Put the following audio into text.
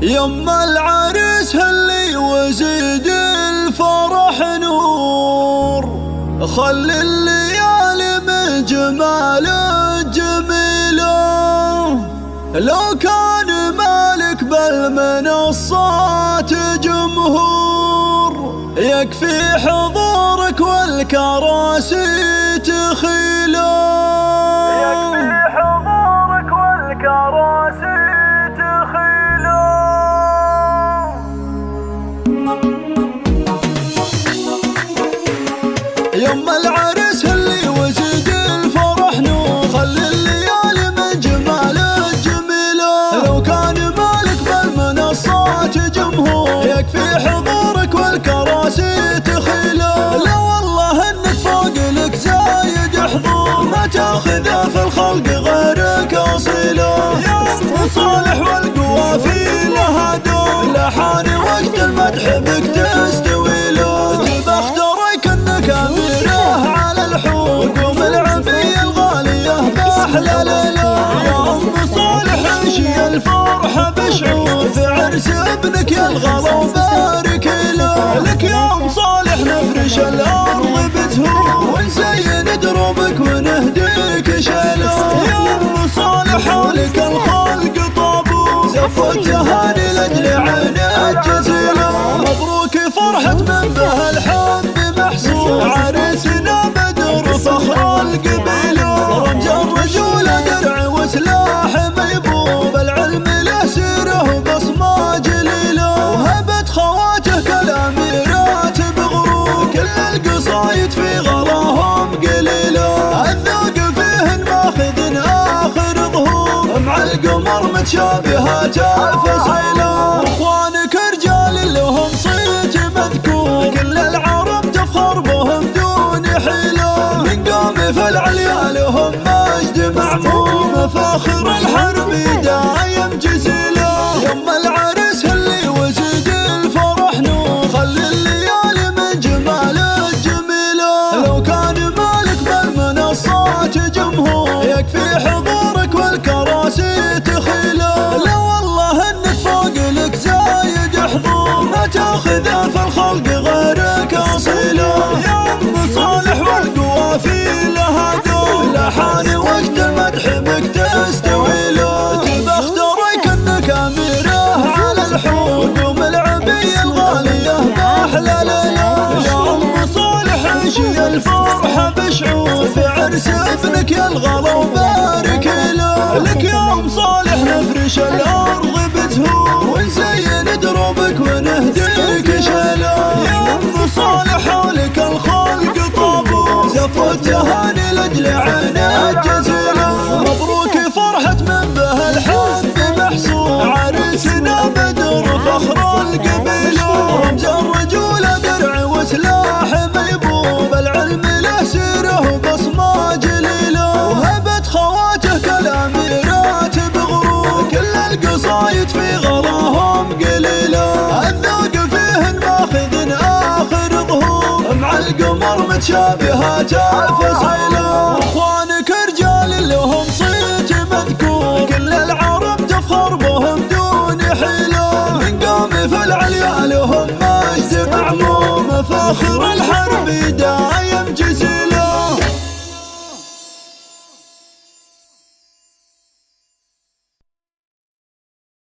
يما العريس هلي وزيد الفرح نور، خلي الليالي من جماله جميله. لو كان مالك بالمنصات جمهور، يكفي حضورك والكراسي تخيله. يكفي حضورك والكراسي تخيله. يما العريس هلي وزيد الفرح نور، خلي الليالي من جماله جميله. لو كان مالك بالمنصات جمهور، يكفي حضورك والكراسي تخيله. لا والله انك فوق لك زايد حضور، ما تاخذه في الخلق غيرك اصيله. يا ام صالح والقوافي لها دور، لحاني وقت المدح بك تستوي له. بختارك انك اميره على الحور، قوم العبيه الغاليه باحلى ليله. يا ام صالح عيشي الفرحه بشعور، في عرس ابنك يا الغلا وبارك له. لك يا ام صالح نفرش الارض بزهور، ونزين دروبك ونهديك شيله. يا ام صالح حولك الخلق طابور، زفوا التهاني لاجل عينك جزيله. مبروك فرحة من به الحب محسوب، عريسنا بدر فخر القبيله. رمز الرجولة درع وسلاح ميبوب، العلم له سيره وبصمه جليله. وهبت خواته كالاميرات بغرور، كل القصايد في غلاهم قليله. الذوق فيهن ماخذ اخر ظهور، مع القمر متشابهات الفصيله. اخوانك رجال لهم صيت مذكور، كل العرب تفخر بهم دون حيله. من قوم في العليا لهم مجد معمور، مفاخر الحرب دايم جزيله. يما العريس هلي وزيد الفرح نور، خلي الليالي من جماله جميله. لو كان مالك بالمنصات جمهور، يكفي حضورك والكراسي تخيله. لا والله انك فوق لك زايد حضور، ما تاخذه في الخلق غيرك اصيله. يا ام صالح والقوافي لها دور، لحاني وقت المدح بك تستوي له. بختارك انك اميره على الحور، قوم العبيه الغاليه باحلى ليله. يا ام صالح عيشي الفرحه بشعور، في عرس ابنك يا الغلا وبارك له. لك يا ام صالح نفرش الارض بزهور، ونزين دروبك ونهديك شيله. يا ام صالح حولك الخلق طابور، زفوا التهاني لاجل عينك جزيله. مبروك فرحة من به الحب محسوب، عريسنا بدر فخر القبيله. رمز الرجولة درع وسلاح ميبوب، العلم له سيره وبصمه جليله. وهبت خواته كالاميرات بغرور، كل القصايد في غلاهم قليله. الذوق فيهن ماخذ اخر ظهور، مع القمر متشابهات الفصيله. اخوانك رجال لهم صيت مذكور، كل العرب تفخر بهم دون حيله. من قوم في العليا لهم مجد معمور، مفاخر الحرب دايم